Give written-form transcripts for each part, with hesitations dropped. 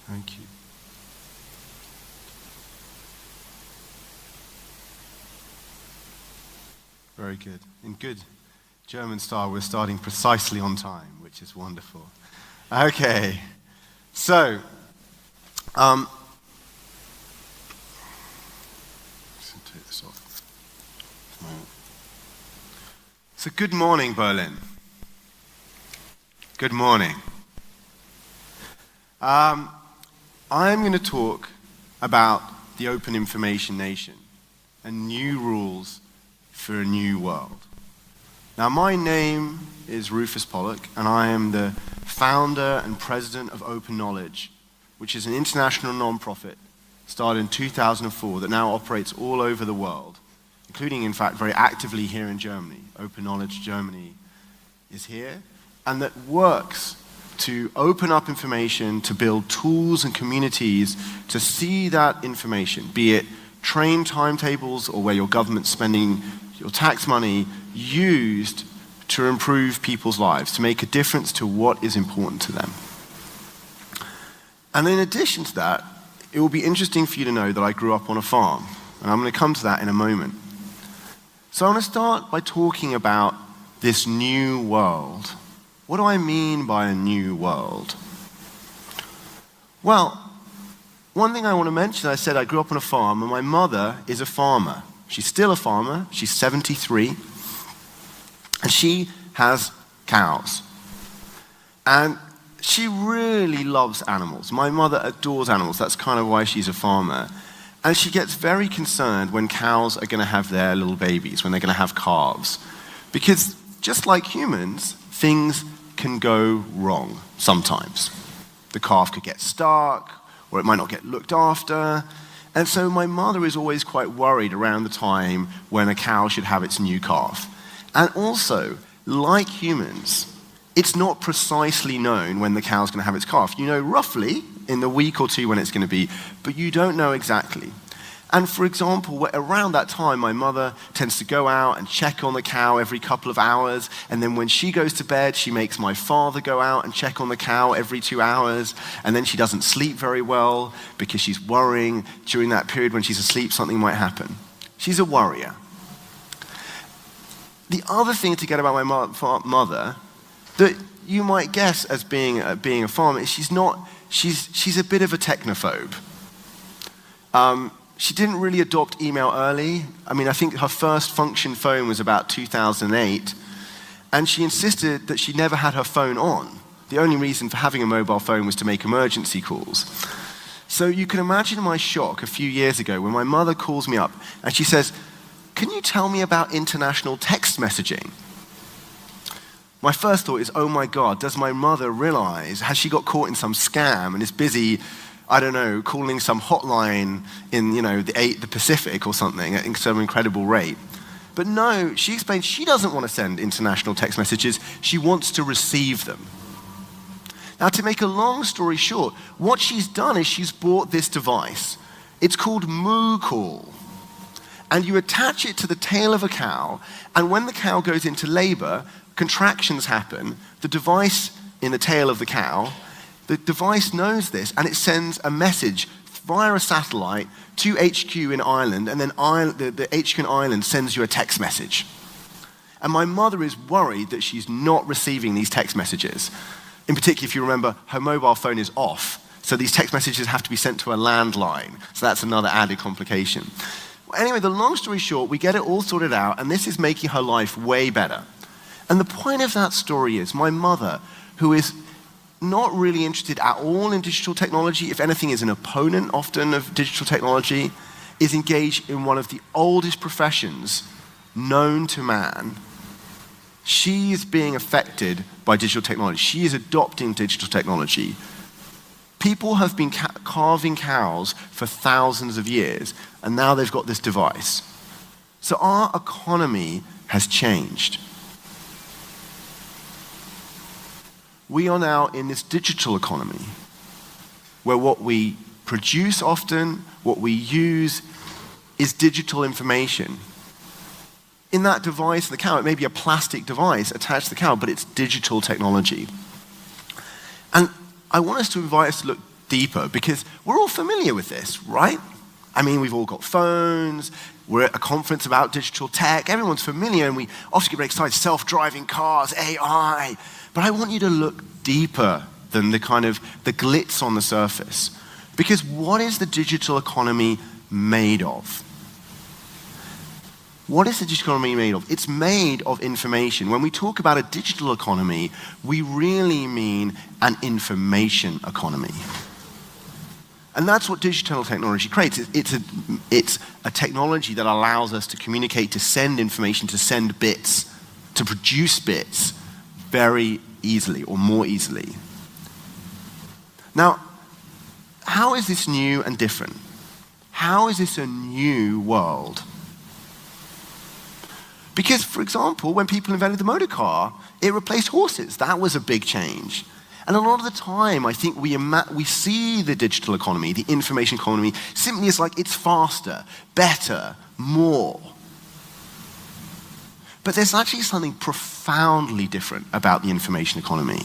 Thank you. Very good. In good German style, we're starting precisely on time, which is wonderful. Okay, so, take this off. So good morning, Berlin. Good morning. I'm going to talk about the open information nation and new rules for a new world. Now, my name is Rufus Pollock, and I am the founder and president of Open Knowledge, which is an international non-profit started in 2004 that now operates all over the world, including, in fact, very actively here in Germany. Open Knowledge Germany is here, and that works to open up information, to build tools and communities to see that information, be it train timetables or where your government's spending your tax money, used to improve people's lives, to make a difference to what is important to them. And in addition to that, it will be interesting for you to know that I grew up on a farm, and I'm going to come to that in a moment. So I want to start by talking about this new world. What do I mean by a new world? Well, one thing I want to mention, I said I grew up on a farm, and my mother is a farmer. She's still a farmer. She's 73. And she has cows. And she really loves animals. My mother adores animals. That's kind of why she's a farmer. And she gets very concerned when cows are going to have their little babies, when they're going to have calves. Because just like humans, things can go wrong sometimes. The calf could get stuck, or it might not get looked after. And so my mother is always quite worried around the time when a cow should have its new calf. And also, like humans, it's not precisely known when the cow's going to have its calf. You know roughly in the week or two when it's going to be, but you don't know exactly. And for example, around that time, my mother tends to go out and check on the cow every couple of hours. And then when she goes to bed, she makes my father go out and check on the cow every 2 hours. And then she doesn't sleep very well because she's worrying during that period when she's asleep something might happen. She's a worrier. The other thing to get about my mother that you might guess as being a farmer is she's a bit of a technophobe. She didn't really adopt email early. I mean, I think her first function phone was about 2008, and she insisted that she never had her phone on. The only reason for having a mobile phone was to make emergency calls. So you can imagine my shock a few years ago when my mother calls me up and she says, "Can you tell me about international text messaging?" My first thought is, oh my God, does my mother realize, has she got caught in some scam and is busy, I don't know, calling some hotline in, the Pacific or something at some incredible rate? But no, she explained she doesn't want to send international text messages. She wants to receive them. Now, to make a long story short, what she's done is she's bought this device. It's called Moo Call. And you attach it to the tail of a cow, and when the cow goes into labor, contractions happen. The device in the tail of the cow, the device knows this, and it sends a message via a satellite to HQ in Ireland, and then the HQ in Ireland sends you a text message. And my mother is worried that she's not receiving these text messages. In particular, if you remember, her mobile phone is off, so these text messages have to be sent to a landline. So that's another added complication. Anyway, the long story short, we get it all sorted out, and this is making her life way better. And the point of that story is my mother, who is not really interested at all in digital technology, if anything is an opponent often of digital technology, is engaged in one of the oldest professions known to man. She is being affected by digital technology. She is adopting digital technology. People have been carving cows for thousands of years, and now they've got this device. So our economy has changed. We are now in this digital economy where what we produce often, what we use, is digital information. In that device, the cow, it may be a plastic device attached to the cow, but it's digital technology. And I want us to invite us to look deeper because we're all familiar with this, right? I mean, we've all got phones, we're at a conference about digital tech, everyone's familiar, and we often get very excited, self-driving cars, AI. But I want you to look deeper than the glitz on the surface. Because what is the digital economy made of? What is the digital economy made of? It's made of information. When we talk about a digital economy, we really mean an information economy. And that's what digital technology creates. It's a technology that allows us to communicate, to send information, to send bits, to produce bits very easily or more easily. Now, how is this new and different? How is this a new world? Because, for example, when people invented the motor car, it replaced horses. That was a big change. And a lot of the time, I think we see the digital economy, the information economy, simply as like it's faster, better, more. But there's actually something profoundly different about the information economy,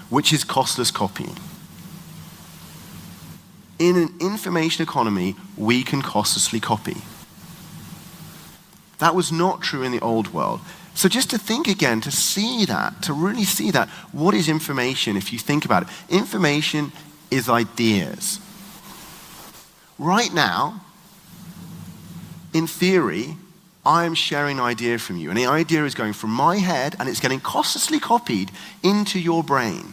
which is costless copying. In an information economy, we can costlessly copy. That was not true in the old world. So just to think again, to see that, to really see that, what is information if you think about it? Information is ideas. Right now, in theory, I am sharing an idea from you, and the idea is going from my head and it's getting costlessly copied into your brain,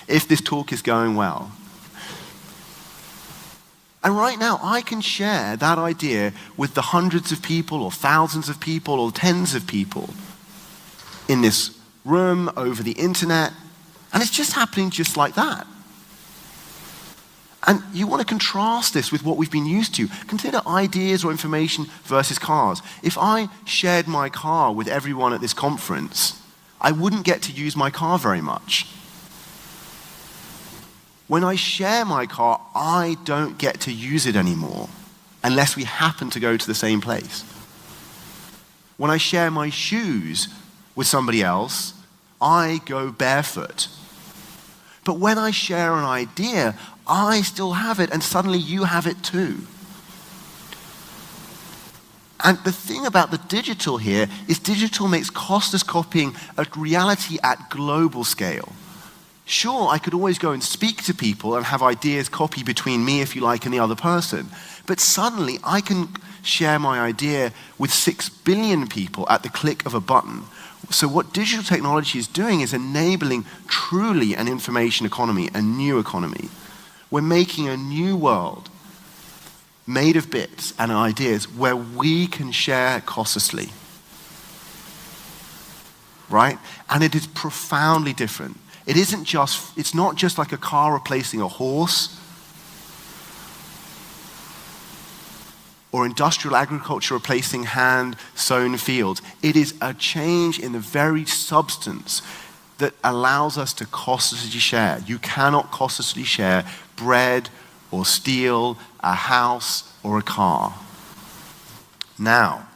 if this talk is going well. And right now, I can share that idea with the hundreds of people or thousands of people or tens of people in this room, over the internet, and it's just happening just like that. And you want to contrast this with what we've been used to. Consider ideas or information versus cars. If I shared my car with everyone at this conference, I wouldn't get to use my car very much. When I share my car, I don't get to use it anymore unless we happen to go to the same place. When I share my shoes with somebody else, I go barefoot. But when I share an idea, I still have it and suddenly you have it too. And the thing about the digital here is digital makes costless copying a reality at global scale. Sure, I could always go and speak to people and have ideas copy between me, if you like, and the other person. But suddenly, I can share my idea with 6 billion people at the click of a button. So what digital technology is doing is enabling truly an information economy, a new economy. We're making a new world made of bits and ideas where we can share costlessly. Right? And it is profoundly different. It's not just like a car replacing a horse or industrial agriculture replacing hand-sown fields. It is a change in the very substance that allows us to costlessly share. You cannot costlessly share bread or steel, a house or a car. Now,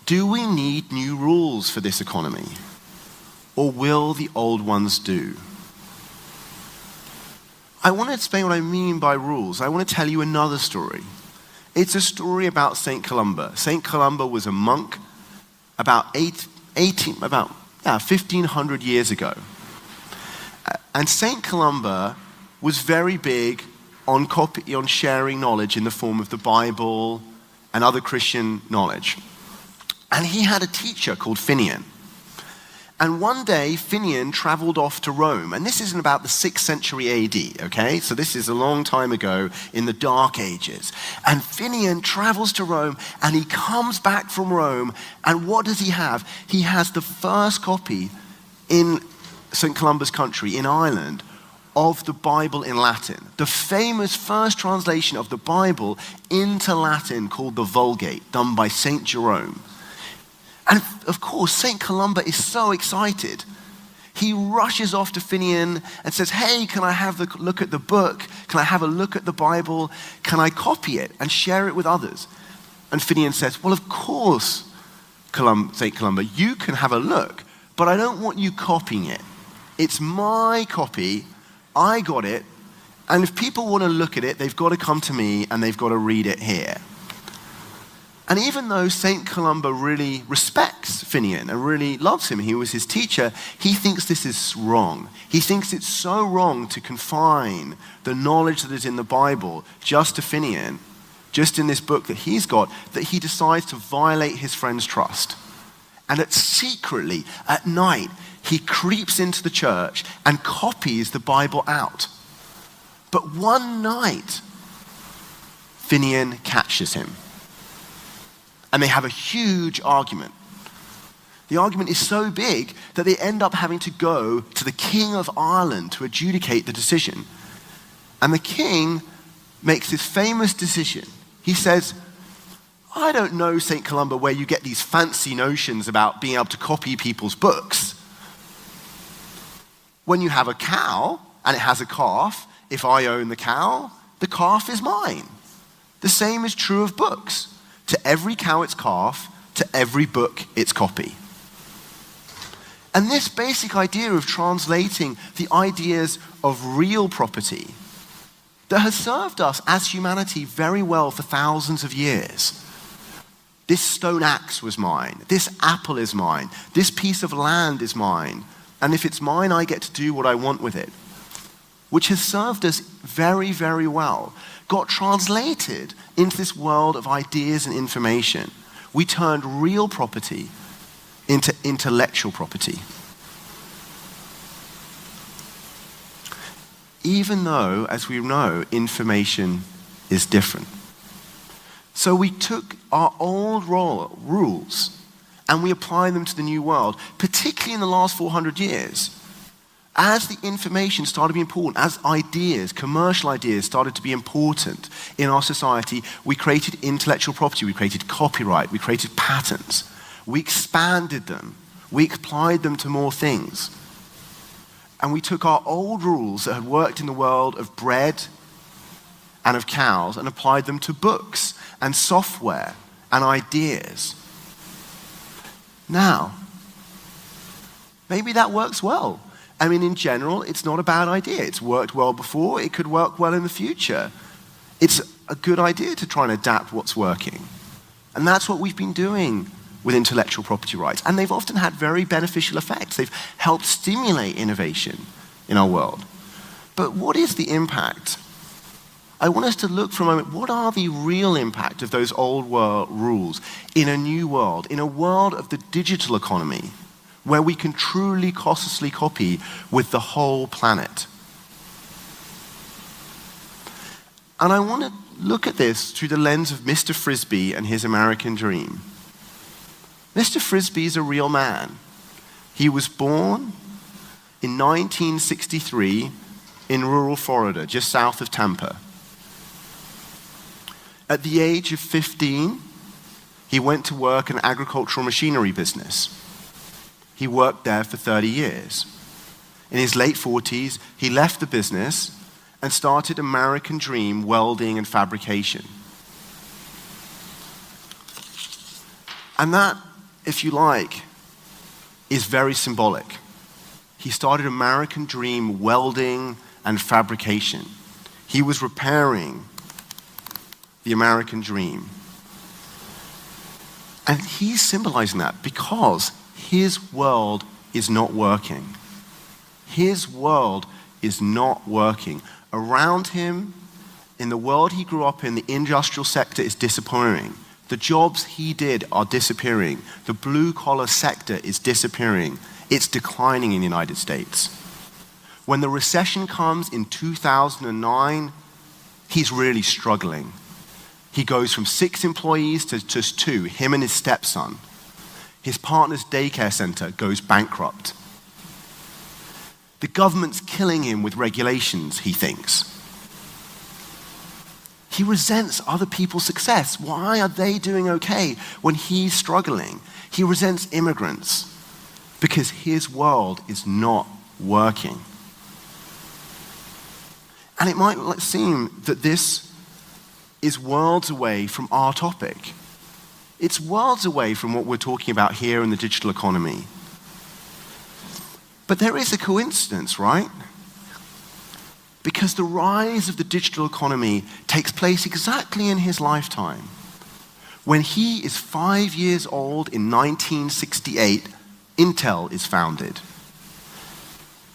do we need new rules for this economy? Or will the old ones do? I want to explain what I mean by rules. I want to tell you another story. It's a story about St. Columba. St. Columba was a monk about 1,500 years ago. And St. Columba was very big on sharing knowledge in the form of the Bible and other Christian knowledge. And he had a teacher called Finian. And one day, Finian traveled off to Rome. And this is in about the 6th century AD, okay? So this is a long time ago in the Dark Ages. And Finian travels to Rome, and he comes back from Rome. And what does he have? He has the first copy in St. Columba's country, in Ireland, of the Bible in Latin. The famous first translation of the Bible into Latin called the Vulgate, done by St. Jerome. And of course, St. Columba is so excited. He rushes off to Finian and says, hey, can I have a look at the book? Can I have a look at the Bible? Can I copy it and share it with others? And Finian says, well, of course, St. Columba, you can have a look, but I don't want you copying it. It's my copy I got it, and if people want to look at it, they've got to come to me and they've got to read it here. And even though St. Columba really respects Finian and really loves him, he was his teacher, he thinks this is wrong. He thinks it's so wrong to confine the knowledge that is in the Bible just to Finian, just in this book that he's got, that he decides to violate his friend's trust. And that secretly, at night, he creeps into the church and copies the Bible out. But one night, Finian catches him. And they have a huge argument. The argument is so big that they end up having to go to the King of Ireland to adjudicate the decision. And the king makes this famous decision. He says, I don't know, St. Columba, where you get these fancy notions about being able to copy people's books. When you have a cow and it has a calf, if I own the cow, the calf is mine. The same is true of books. To every cow its calf, to every book its copy. And this basic idea of translating the ideas of real property that has served us as humanity very well for thousands of years. This stone axe was mine. This apple is mine. This piece of land is mine. And if it's mine, I get to do what I want with it. Which has served us very, very well, got translated into this world of ideas and information. We turned real property into intellectual property. Even though, as we know, information is different. So we took our old rules and we applied them to the new world, particularly in the last 400 years. As the information started to be important, as ideas, commercial ideas started to be important in our society, we created intellectual property, we created copyright, we created patents. We expanded them. We applied them to more things. And we took our old rules that had worked in the world of bread and of cows and applied them to books and software and ideas. Now, maybe that works well. I mean, in general, it's not a bad idea. It's worked well before. It could work well in the future. It's a good idea to try and adapt what's working. And that's what we've been doing with intellectual property rights. And they've often had very beneficial effects. They've helped stimulate innovation in our world. But what is the impact? I want us to look for a moment, what are the real impact of those old world rules in a new world, in a world of the digital economy, where we can truly costlessly copy with the whole planet? And I want to look at this through the lens of Mr. Frisbee and his American dream. Mr. Frisbee is a real man. He was born in 1963 in rural Florida, just south of Tampa. At the age of 15, he went to work in an agricultural machinery business. He worked there for 30 years. In his late 40s, he left the business and started American Dream Welding and Fabrication. And that, if you like, is very symbolic. He started American Dream Welding and Fabrication. He was repairing the American dream. And he's symbolizing that because his world is not working. His world is not working. Around him, in the world he grew up in, the industrial sector is disappearing. The jobs he did are disappearing. The blue-collar sector is disappearing. It's declining in the United States. When the recession comes in 2009, he's really struggling. He goes from 6 employees to just 2, him and his stepson. His partner's daycare center goes bankrupt. The government's killing him with regulations, he thinks. He resents other people's success. Why are they doing okay when he's struggling? He resents immigrants because his world is not working. And it might seem that this is worlds away from our topic. It's worlds away from what we're talking about here in the digital economy. But there is a coincidence, right? Because the rise of the digital economy takes place exactly in his lifetime. When he is 5 years old in 1968, Intel is founded.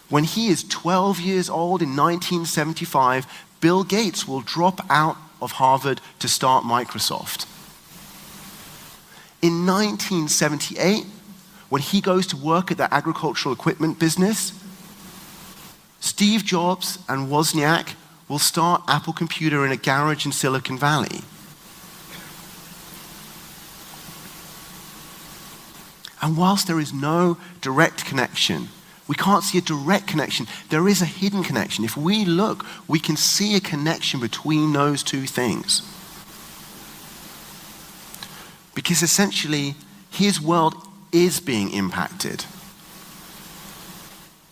When he is 12 years old in 1975, Bill Gates will drop out of Harvard to start Microsoft. In 1978, when he goes to work at the agricultural equipment business, Steve Jobs and Wozniak will start Apple Computer in a garage in Silicon Valley. And whilst there is no direct connection, we can't see a direct connection, there is a hidden connection. If we look, we can see a connection between those two things. Because essentially, his world is being impacted.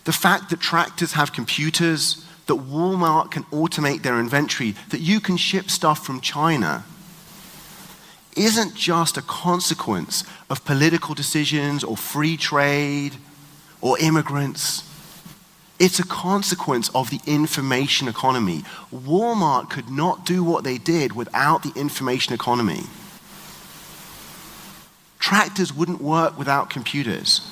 The fact that tractors have computers, that Walmart can automate their inventory, that you can ship stuff from China, isn't just a consequence of political decisions or free trade or immigrants. It's a consequence of the information economy. Walmart could not do what they did without the information economy. Tractors wouldn't work without computers.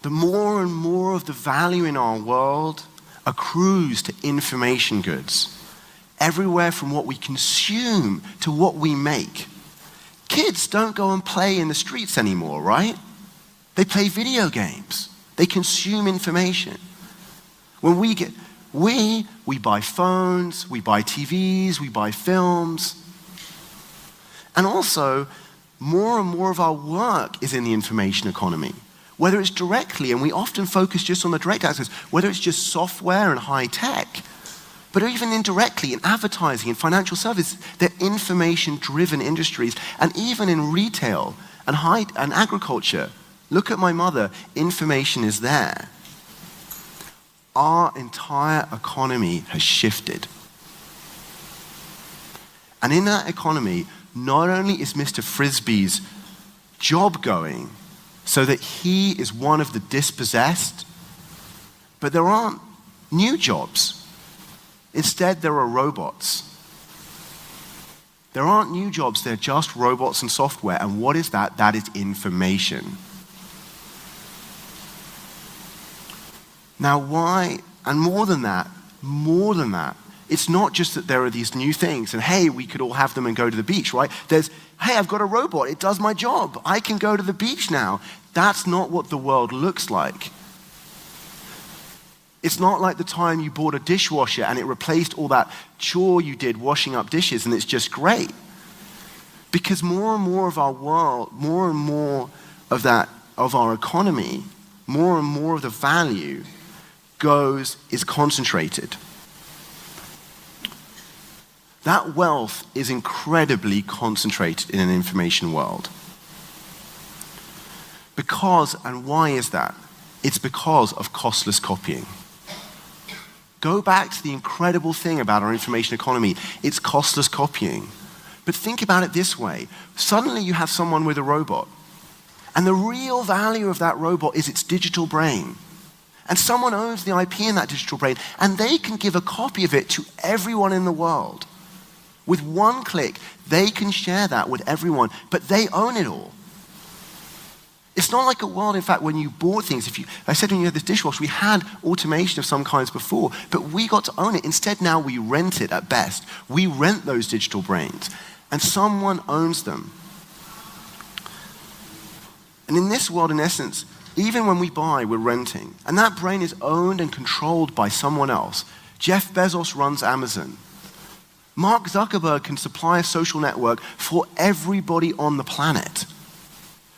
The more and more of the value in our world accrues to information goods, everywhere from what we consume to what we make. Kids don't go and play in the streets anymore, right? They play video games. They consume information. When we buy phones, we buy TVs, we buy films. And also, more and more of our work is in the information economy. Whether it's directly, and we often focus just on the direct access, whether it's just software and high tech, but even indirectly in advertising and financial services, they're information-driven industries, and even in retail and agriculture. Look at my mother, information is there. Our entire economy has shifted. And in that economy, not only is Mr. Frisbee's job going, so that he is one of the dispossessed, but there aren't new jobs. Instead, there are robots. There aren't new jobs, they're just robots and software. And what is that? That is information. Now why, and more than that, it's not just that there are these new things and hey, we could all have them and go to the beach, right? There's, hey, I've got a robot, it does my job. I can go to the beach now. That's not what the world looks like. It's not like the time you bought a dishwasher and it replaced all that chore you did washing up dishes and it's just great. Because more and more of our world, more and more of our economy, more and more of the value is concentrated. That wealth is incredibly concentrated in an information world. Because, and why is that? It's because of costless copying. Go back to the incredible thing about our information economy. It's costless copying. But think about it this way. Suddenly you have someone with a robot. And the real value of that robot is its digital brain. And someone owns the IP in that digital brain. And they can give a copy of it to everyone in the world. With one click, they can share that with everyone, but they own it all. It's not like a world, in fact, when you bought things. I said when you had this dishwasher, we had automation of some kinds before, but we got to own it. Instead, now we rent it at best. We rent those digital brains, and someone owns them. And in this world, in essence, even when we buy, we're renting. And that brain is owned and controlled by someone else. Jeff Bezos runs Amazon. Mark Zuckerberg can supply a social network for everybody on the planet.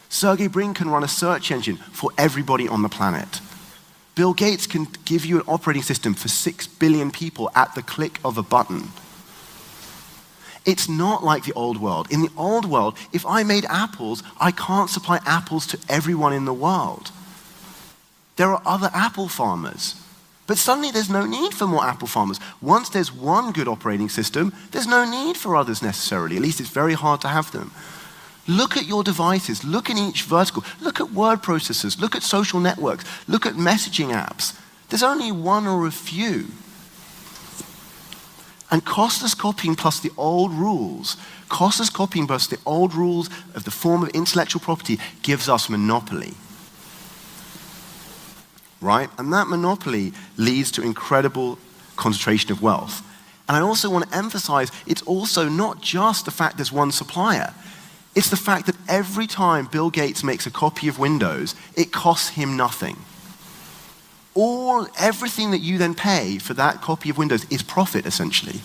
Sergey Brin can run a search engine for everybody on the planet. Bill Gates can give you an operating system for 6 billion people at the click of a button. It's not like the old world. In the old world, if I made apples, I can't supply apples to everyone in the world. There are other apple farmers. But suddenly there's no need for more apple farmers. Once there's one good operating system, there's no need for others necessarily. At least it's very hard to have them. Look at your devices, look in each vertical, look at word processors, look at social networks, look at messaging apps. There's only one or a few. And costless copying plus the old rules, costless copying plus the old rules of the form of intellectual property gives us monopoly. Right? And that monopoly leads to incredible concentration of wealth. And I also want to emphasize, it's also not just the fact there's one supplier. It's the fact that every time Bill Gates makes a copy of Windows, it costs him nothing. Everything that you then pay for that copy of Windows is profit, essentially.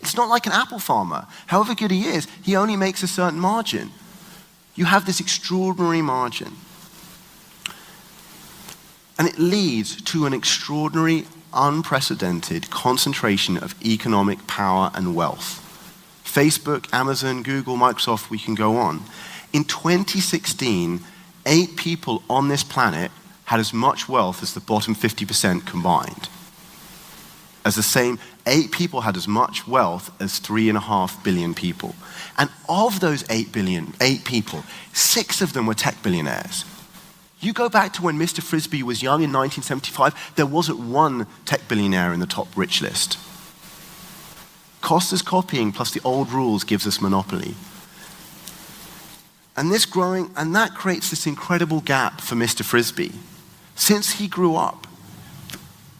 It's not like an Apple farmer. However good he is, he only makes a certain margin. You have this extraordinary margin. And it leads to an extraordinary, unprecedented concentration of economic power and wealth. Facebook, Amazon, Google, Microsoft, we can go on. In 2016, 8 people on this planet had as much wealth as the bottom 50% combined. As the same, 8 people had as much wealth as 3.5 billion people. And of those 8 people, 6 of them were tech billionaires. You go back to when Mr. Frisbee was young in 1975, there wasn't one tech billionaire in the top rich list. Costless copying plus the old rules gives us monopoly. And that creates this incredible gap for Mr. Frisbee. Since he grew up,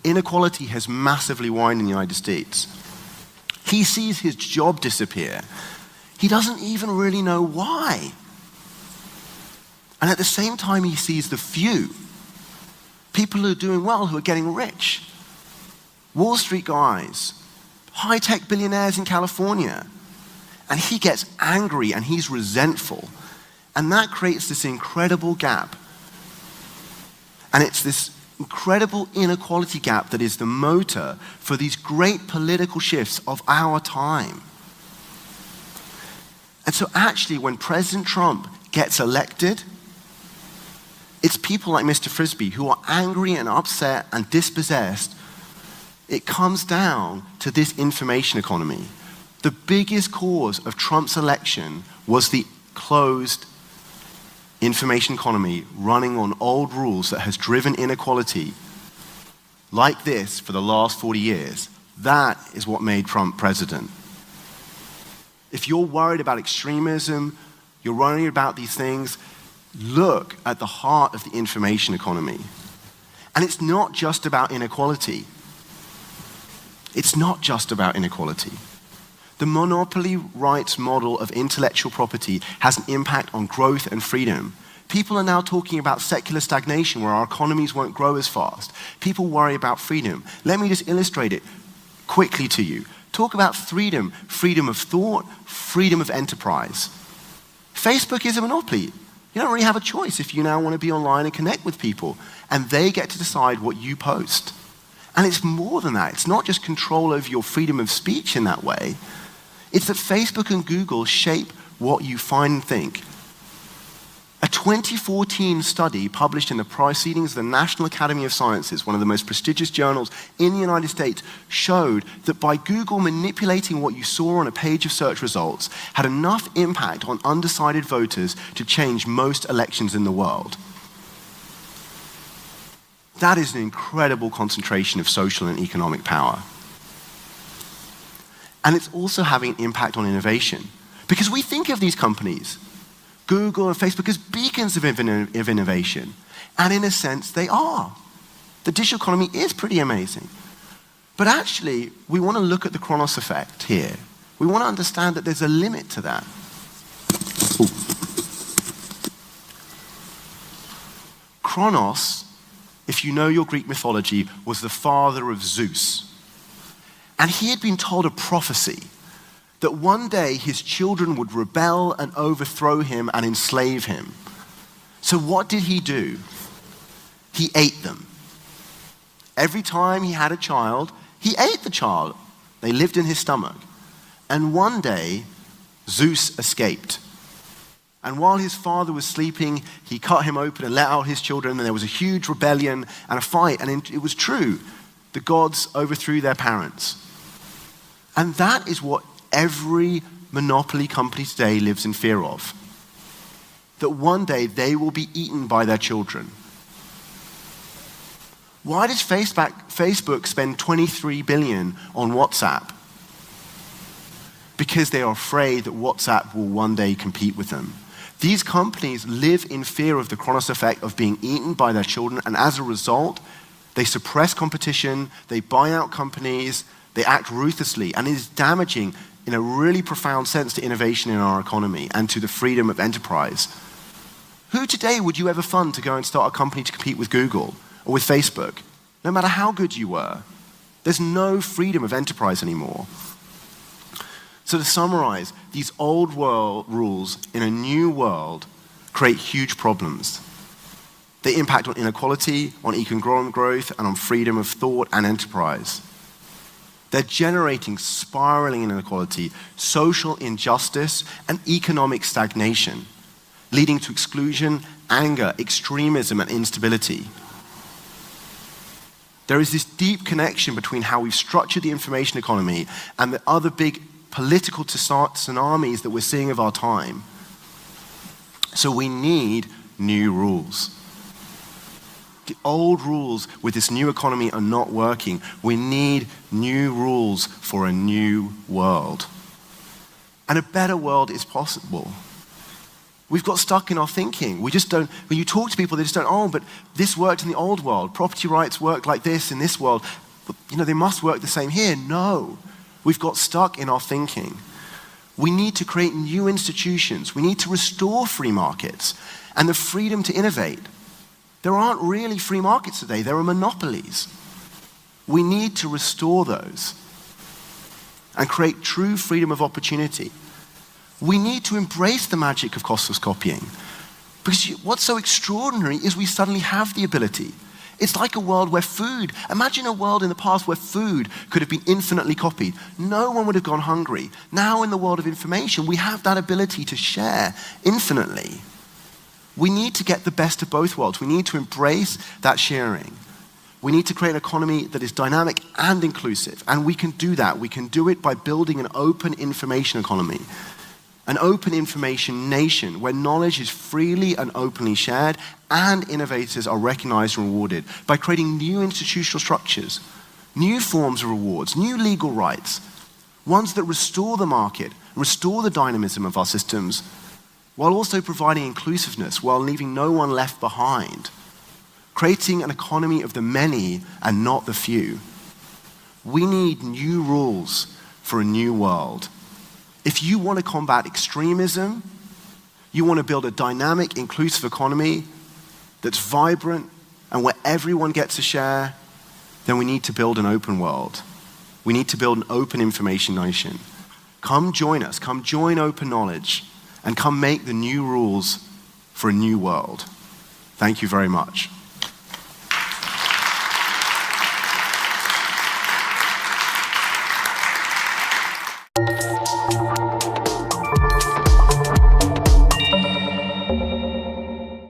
inequality has massively widened in the United States. He sees his job disappear. He doesn't even really know why. And at the same time, he sees the few people who are doing well, who are getting rich. Wall Street guys, high-tech billionaires in California. And he gets angry and he's resentful. And that creates this incredible gap. And it's this incredible inequality gap that is the motor for these great political shifts of our time. And so actually, when President Trump gets elected, it's people like Mr. Frisbee who are angry and upset and dispossessed. It comes down to this information economy. The biggest cause of Trump's election was the closed information economy running on old rules that has driven inequality like this for the last 40 years. That is what made Trump president. If you're worried about extremism, you're worried about these things, look at the heart of the information economy. And it's not just about inequality. It's not just about inequality. The monopoly rights model of intellectual property has an impact on growth and freedom. People are now talking about secular stagnation where our economies won't grow as fast. People worry about freedom. Let me just illustrate it quickly to you. Talk about freedom, freedom of thought, freedom of enterprise. Facebook is a monopoly. You don't really have a choice if you now want to be online and connect with people. And they get to decide what you post. And it's more than that. It's not just control over your freedom of speech in that way. It's that Facebook and Google shape what you find and think. A 2014 study published in the Proceedings of the National Academy of Sciences, one of the most prestigious journals in the United States, showed that by Google manipulating what you saw on a page of search results had enough impact on undecided voters to change most elections in the world. That is an incredible concentration of social and economic power. And it's also having an impact on innovation. Because we think of these companies, Google and Facebook, as beacons of innovation. And in a sense, they are. The digital economy is pretty amazing. But actually, we want to look at the Kronos effect here. We want to understand that there's a limit to that. Ooh. Kronos, if you know your Greek mythology, was the father of Zeus. And he had been told a prophecy that one day his children would rebel and overthrow him and enslave him. So what did he do? He ate them. Every time he had a child, he ate the child. They lived in his stomach. And one day, Zeus escaped. And while his father was sleeping, he cut him open and let out his children, and there was a huge rebellion and a fight, and it was true. The gods overthrew their parents. And that is what every monopoly company today lives in fear of. that one day they will be eaten by their children. Why does Facebook spend $23 billion on WhatsApp? Because they are afraid that WhatsApp will one day compete with them. These companies live in fear of the Kronos effect of being eaten by their children, and as a result, they suppress competition, they buy out companies, they act ruthlessly, and it is damaging in a really profound sense to innovation in our economy and to the freedom of enterprise. Who today would you ever fund to go and start a company to compete with Google or with Facebook? No matter how good you were, there's no freedom of enterprise anymore. So to summarize, these old world rules in a new world create huge problems. They impact on inequality, on economic growth, and on freedom of thought and enterprise. They're generating spiraling inequality, social injustice, and economic stagnation, leading to exclusion, anger, extremism, and instability. There is this deep connection between how we've structured the information economy and the other big political tsunamis that we're seeing of our time. So we need new rules. The old rules with this new economy are not working. We need new rules for a new world. And a better world is possible. We've got stuck in our thinking. We just don't, when you talk to people, they just don't, oh, but this worked in the old world. Property rights work like this in this world. But, they must work the same here. No. We've got stuck in our thinking. We need to create new institutions. We need to restore free markets and the freedom to innovate. There aren't really free markets today. There are monopolies. We need to restore those and create true freedom of opportunity. We need to embrace the magic of costless copying. Because what's so extraordinary is we suddenly have the ability. It's like a world where food, imagine a world in the past where food could have been infinitely copied. No one would have gone hungry. Now in the world of information, we have that ability to share infinitely. We need to get the best of both worlds. We need to embrace that sharing. We need to create an economy that is dynamic and inclusive. And we can do that. We can do it by building an open information economy. An open information nation where knowledge is freely and openly shared and innovators are recognized and rewarded by creating new institutional structures, new forms of rewards, new legal rights, ones that restore the market, restore the dynamism of our systems, while also providing inclusiveness, while leaving no one left behind, creating an economy of the many and not the few. We need new rules for a new world. If you want to combat extremism, you want to build a dynamic, inclusive economy that's vibrant and where everyone gets a share, then we need to build an open world. We need to build an open information nation. Come join us, come join Open Knowledge, and come make the new rules for a new world. Thank you very much.